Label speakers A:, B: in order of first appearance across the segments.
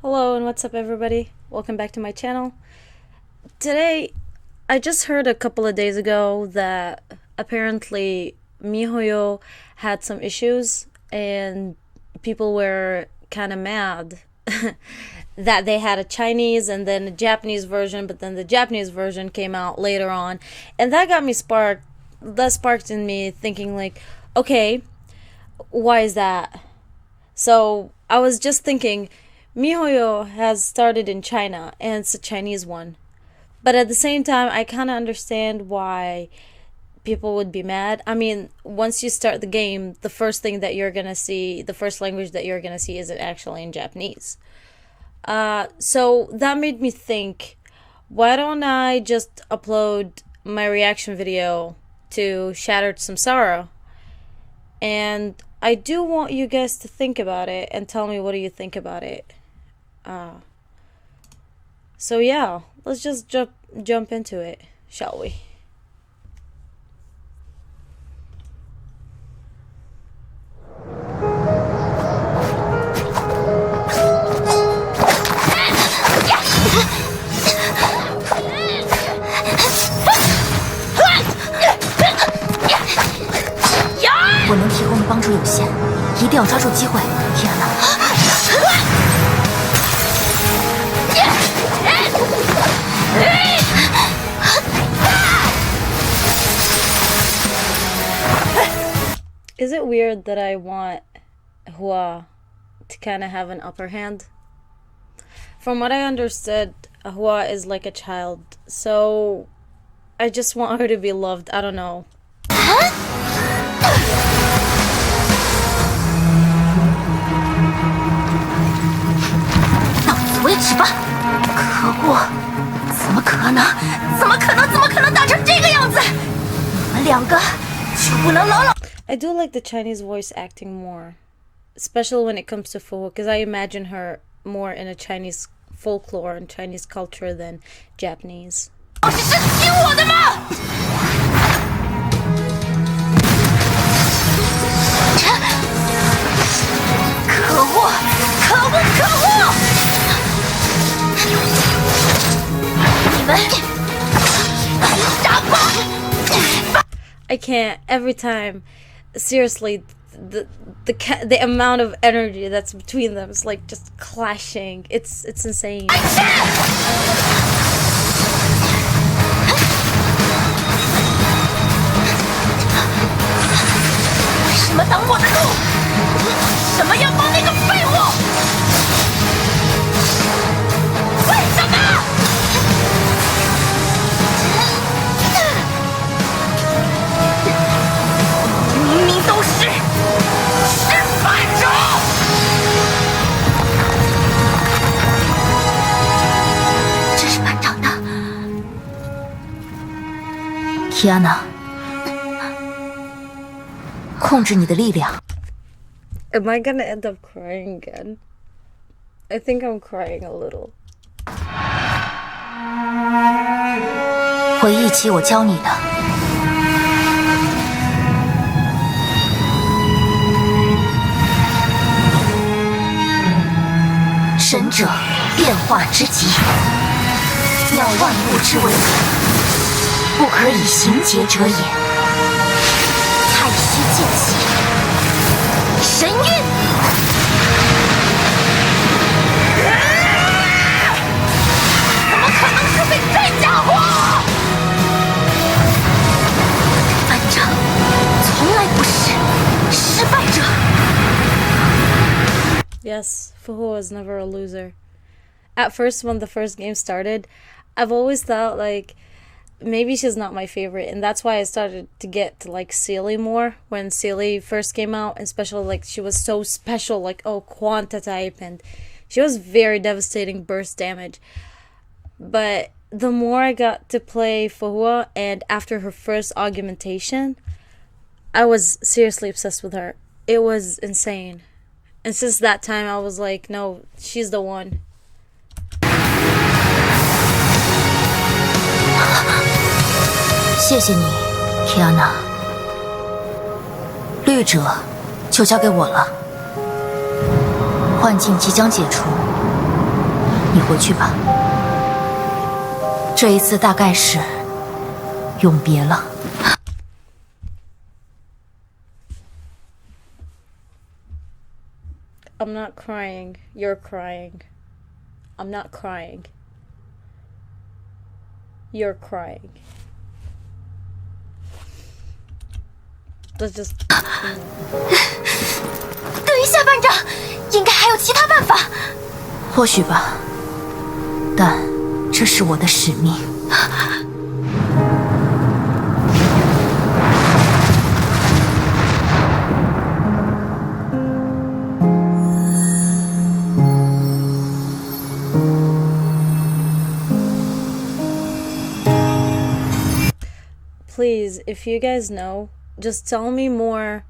A: Hello and what's up everybody? Welcome back to my channel. Today, I just heard a couple of days ago that apparently MiHoYo had some issues and people were kind of mad that they had a Chinese and then a Japanese version, but then the Japanese version came out later on. And that got me sparked in me thinking like, okay, why is that? So I was just thinking, MiHoYo has started in China, and it's a Chinese one. But at the same time, I kind of understand why people would be mad. I mean, once you start the game, the first thing that you're going to see, the first language that you're going to see isn't actually in Japanese. So that made me think, why don't I just upload my reaction video to Shattered Samsara? And I do want you guys to think about it and tell me what do you think about it. So yeah, let's just jump into it, shall we?
B: 我能提供的帮助有限，一定要抓住机会。天哪！
A: Is it weird that I want Hua to kind of have an upper hand? From what I understood, Hua is like a child, so I just want her to be loved. I don't know.
B: 到此为止吧！可恶！怎么可能？怎么可能？怎么可能打成这个样子？你们两个就不能老老……
A: I do like the Chinese voice acting more, especially when it comes to fuhua, because I imagine her more in a Chinese folklore and Chinese culture than Japanese.
B: 是听我的吗？可恶！可恶！可恶！你们傻瓜！
A: I can't. Every time, seriously, the amount of energy that's between them is like just clashing. It's insane. 为什么挡我的路？为什么要帮那个废物？为什么？明明都是失败者。这是班长的。提安娜，控制你的力量。 Am I gonna end up crying again? I think I'm crying a little.
B: 回忆起我教你的。神者变化之极，妙万物之为本，不可以行劫者也。太虚剑气，神韵。怎么可能输给这家伙？班长从来不是失败者。
A: Yes, fuhua is never a loser. At first, when the first game started, I've always thought like maybe she's not my favorite, and that's why I started to get to like Sealy more when Sealy first came out, and especially like she was so special, like oh Quanta type, and she was very devastating burst damage. But the more I got to play fuhua, and after her first augmentation, I was seriously obsessed with her. It was insane. And since that time, I was like, no, she's the one. 谢谢你，提安娜。绿者就交给我了。幻境即将解除，
B: 你回去吧，这一次大概是永别了。
A: I'm not crying. You're crying. I'm not crying. You're crying. Let's just.
B: 等一下，班长，应该还有其他办法。或许吧，但这是我的使命。
A: Please, if you guys know, just tell me more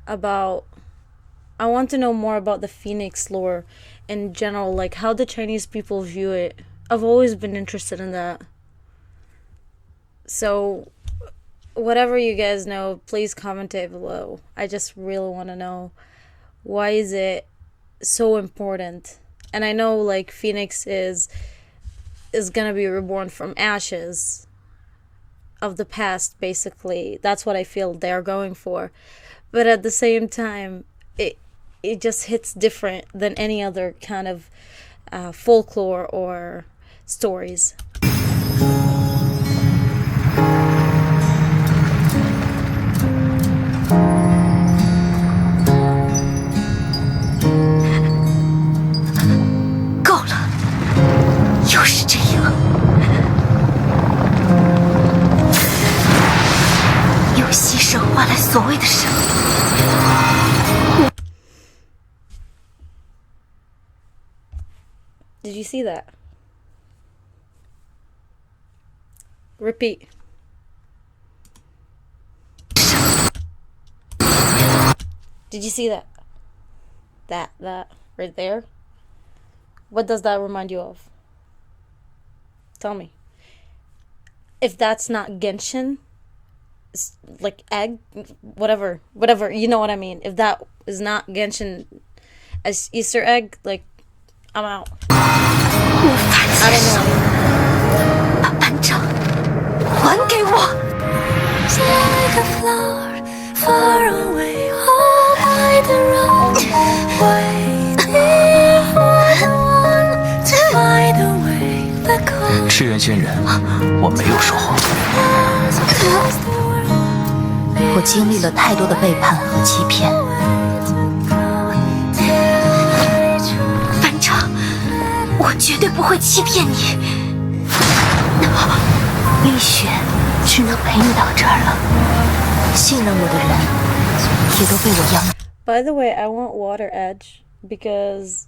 A: about. I want to know more about the Phoenix lore in general, like how the Chinese people view it. I've always been interested in that. So, whatever you guys know, please comment it below. I just really want to know, why is it so important? And I know like Phoenix is gonna be reborn from ashes of the past, basically. That's what I feel they're going for. But at the same time, it just hits different than any other kind of folklore or stories.
B: 够了，又是这样，用牺牲换来所谓的胜利。
A: Did you see that? Repeat. Did you see that? That right there? What does that remind you of? Tell me. If that's not Genshin, like egg, whatever, you know what I mean. If that is not Genshin as Easter egg, like, I'm out. I don't know.
B: 把班长还给我。
C: 赤原仙人，我没有说谎。
B: 我经历了太多的背叛和欺骗。 我绝对不会欺骗你，蜜雪只能陪你到这儿了。信任我的人也都被我养。
A: By the way, I want Water Edge because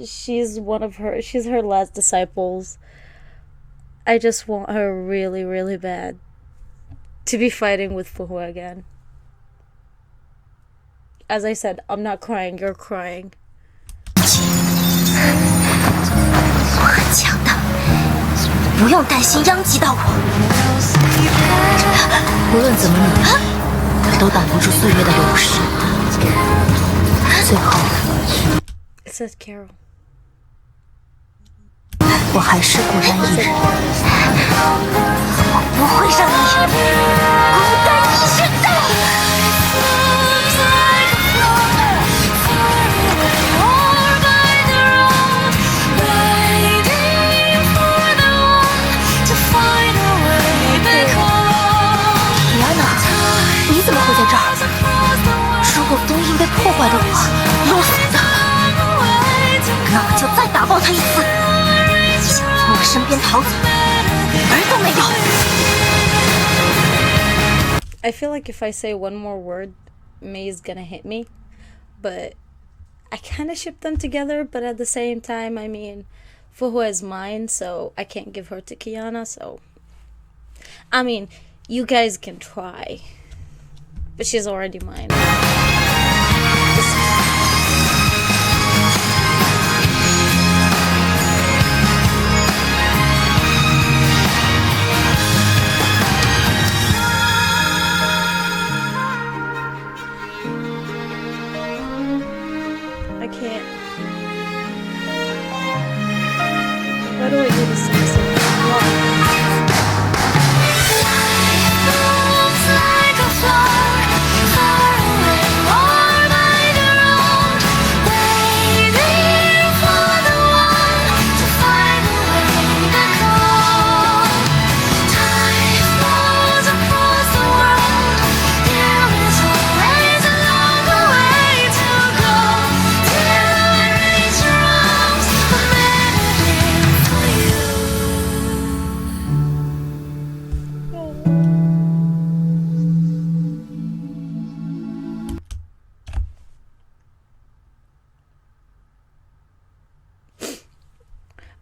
A: she's her last disciples. I just want her really, really bad to be fighting with fuhua again. As I said, I'm not crying, you're crying.
B: 我很强的，不用担心殃及到我。无论怎么努力，都挡不住岁月的流逝。最后
A: It says Carol.
B: 我还是孤单一人。我不会让你孤单一生的。 你怎么会在这儿？如果封印被破坏的话，啰嗦的，那我就再打爆他一次。想从我身边逃走，门都没有。
A: I feel like if I say one more word, May's gonna hit me. But I kind of ship them together, but at the same time, I mean, fuhua is mine, so I can't give her to Kiana, so... I mean, you guys can try. But she's already mine. I can't. do I do this to myself? Why?
B: Moves like a flower, far away or by the road, waiting for the one to find a way to go. Time flows across the world. There is always a longer way to go till I reach your arms, a melody for you.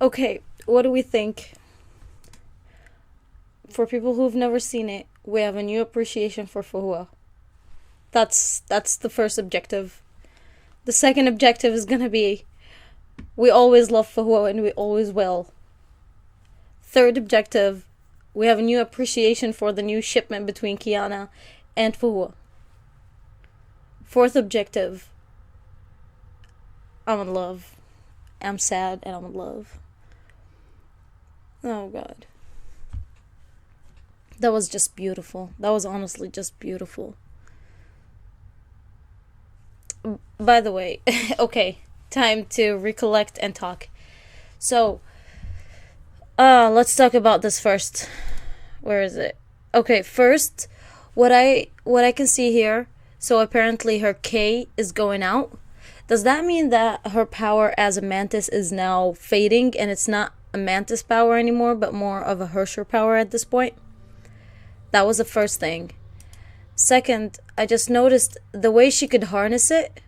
A: Okay, what do we think? For people who've never seen it, we have a new appreciation for fuhua. That's the first objective. The second objective is gonna be we always love fuhua and we always will. Third objective, we have a new appreciation for the new shipment between Kiana and fuhua. Fourth objective, I'm in love. I'm sad and I'm in love. Oh god. That was just beautiful. That was honestly just beautiful. By the way, okay, time to recollect and talk. So, let's talk about this first. Where is it? Okay, first, what I can see here, so apparently her K is going out. Does that mean that her power as a mantis is now fading and it's not a mantis power anymore, but more of a Herrscher power at this point? That was the first thing. Second, I just noticed the way she could harness it,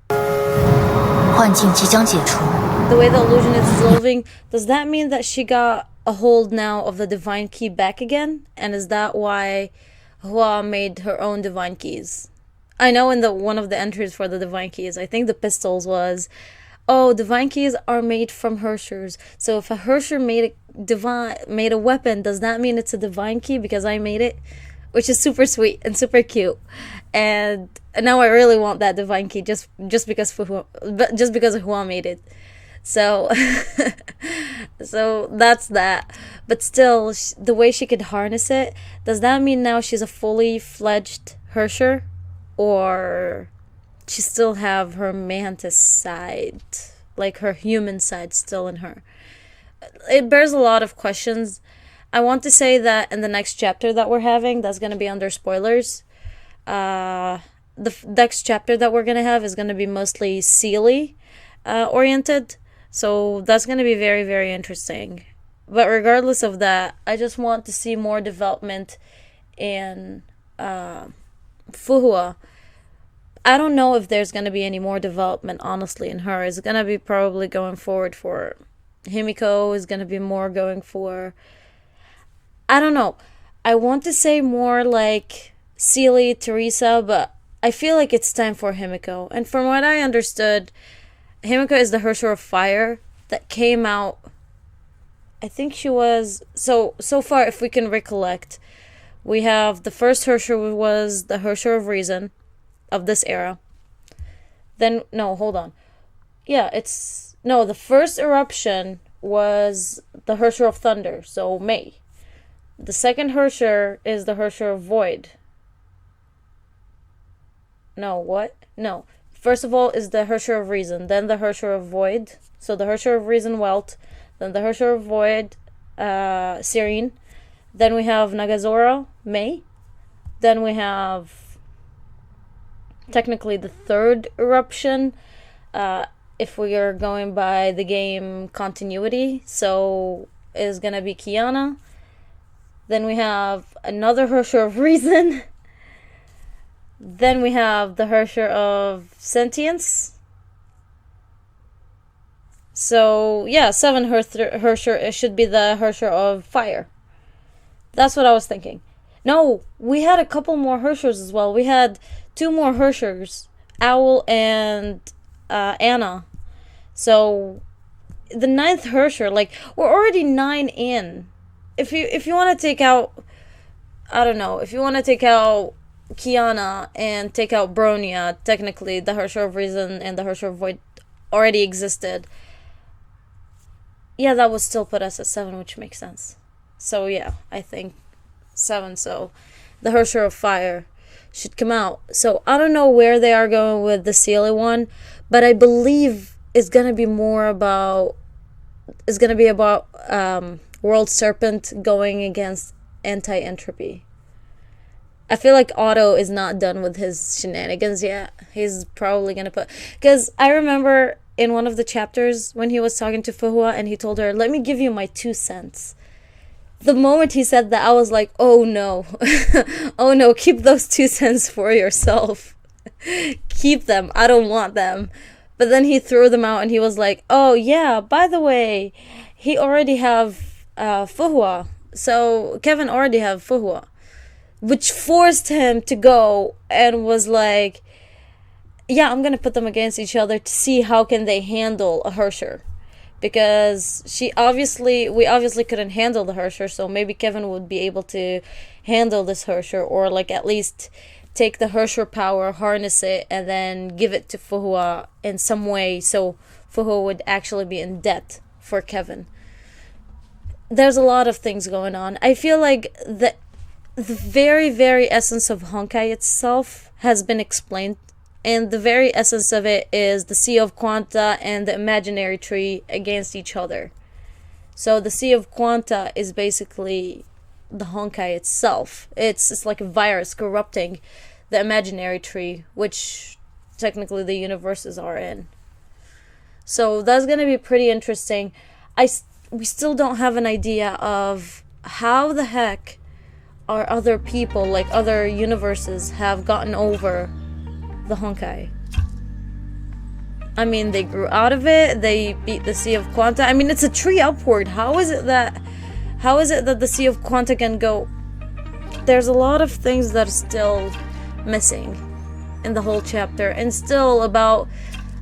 B: 幻境即将解除，
A: the way the illusion is dissolving. Does that mean that she got a hold now of the divine key back again? And is that why Hua made her own divine keys? I know in the one of the entries for the divine keys, I think the pistols was, oh, divine keys are made from Herrschers. So if a Herrscher made a weapon, does that mean it's a divine key because I made it? Which is super sweet and super cute. And now I really want that divine key just because Hua made it. So so that's that. But still, the way she could harness it, does that mean now she's a fully fledged Herrscher? Or she still have her mantis side, like her human side still in her? It bears a lot of questions. I want to say that in the next chapter that we're having, that's going to be under spoilers. The next chapter that we're going to have is going to be mostly Seelie oriented. So that's going to be very, very interesting. But regardless of that, I just want to see more development in fuhua. I don't know if there's going to be any more development, honestly, in her. It's going to be probably going forward for Himiko. Is going to be more going for, I don't know. I want to say more like Seelie, Teresa, but I feel like it's time for Himiko. And from what I understood, Himiko is the Herrscher of Fire that came out, I think she was, so far if we can recollect, we have the first Herrscher was the Herrscher of Reason of this era. Then, no, hold on. Yeah, the first eruption was the Herrscher of Thunder, so May. The second Herrscher is the Herrscher of Void. No, what? No. First of all is the Herrscher of Reason, then the Herrscher of Void. So the Herrscher of Reason, Welt, then the Herrscher of Void, Serene. Then we have Nagazora, May. Then we have technically the third eruption, if we are going by the game continuity. So is gonna be Kiana. Then we have another Herrscher of Reason. Then we have the Herrscher of Sentience. So yeah, 7 Herrscher, it should be the Herrscher of Fire. That's what I was thinking. No, we had a couple more Herrschers as well. We had 2 more Herrschers, Owl and Anna. So the 9th Herrscher, like, we're already 9 in. If you want to take out, I don't know, if you want to take out Kiana and take out Bronya, technically the Herrscher of Reason and the Herrscher of Void already existed. Yeah, that would still put us at 7, which makes sense. So yeah, I think 7. So the Hersher of Fire should come out. So I don't know where they are going with the Sealy one, but I believe it's gonna be more about. It's gonna be about World Serpent going against Anti Entropy. I feel like Otto is not done with his shenanigans yet. He's probably gonna put, because I remember in one of the chapters when he was talking to Fuhua and he told her, "Let me give you my 2 cents." The moment he said that, I was like, "Oh no, oh no, keep those 2 cents for yourself. Keep them. I don't want them." But then he threw them out and he was like, "Oh yeah, by the way, he already have Fuhua. So Kevin already have Fuhua." Which forced him to go and was like, yeah, I'm gonna put them against each other to see how can they handle a Hersher. Because we obviously couldn't handle the Hersher, so maybe Kevin would be able to handle this Hersher, or like at least take the Hersher power, harness it, and then give it to Fuhua in some way so Fuhua would actually be in debt for Kevin. There's a lot of things going on. I feel like the very, very essence of Honkai itself has been explained, and the very essence of it is the Sea of Quanta and the imaginary tree against each other. So the Sea of Quanta is basically the Honkai itself. It's like a virus corrupting the imaginary tree, which technically the universes are in. So that's gonna be pretty interesting. We still don't have an idea of how the heck or other people, like other universes, have gotten over the Honkai. I mean, they grew out of it, they beat the Sea of Quanta. I mean, it's a tree upward. How is it that the Sea of Quanta can go? There's a lot of things that are still missing in the whole chapter, and still about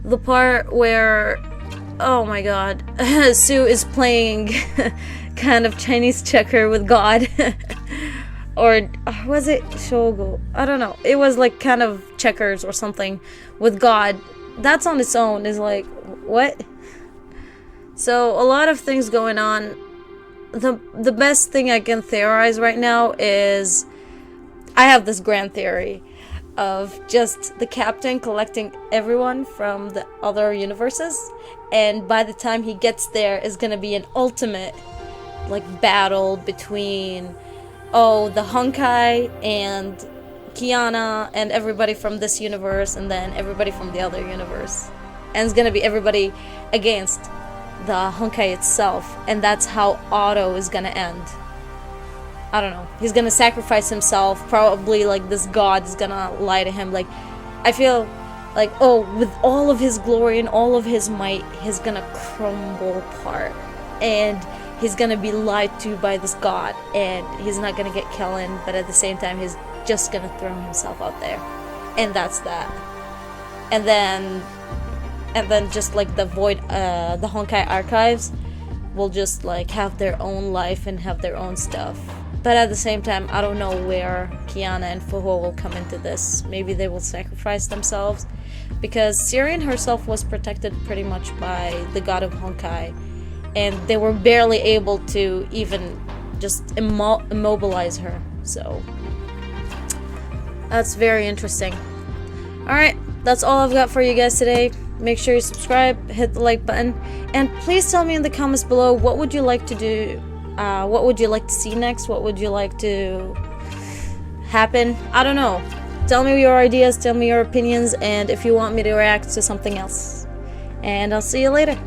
A: the part where, oh my god, Sue is playing kind of Chinese checker with God. Or was it Shogo? I don't know. It was like kind of checkers or something with God. That's on its own is like, what? So a lot of things going on. The best thing I can theorize right now is, I have this grand theory of just the captain collecting everyone from the other universes, and by the time he gets there is gonna be an ultimate like battle between the Honkai and Kiana and everybody from this universe, and then everybody from the other universe. And it's gonna be everybody against the Honkai itself, and that's how Otto is gonna end. I don't know. He's gonna sacrifice himself, probably like this god is gonna lie to him. Like, I feel like, with all of his glory and all of his might, he's gonna crumble apart. And he's gonna be lied to by this god, and he's not gonna get killed, but at the same time he's just gonna throw himself out there, and that's that. And then just like the void, the Honkai archives will just like have their own life and have their own stuff. But at the same time, I don't know where Kiana and Fuhua will come into this. Maybe they will sacrifice themselves, because Syrian herself was protected pretty much by the god of Honkai, and they were barely able to even just immobilize her. So that's very interesting. Alright, that's all I've got for you guys today. Make sure you subscribe, hit the like button, and please tell me in the comments below, what would you like to do? What would you like to see next? What would you like to happen? I don't know. Tell me your ideas, tell me your opinions, and if you want me to react to something else. And I'll see you later.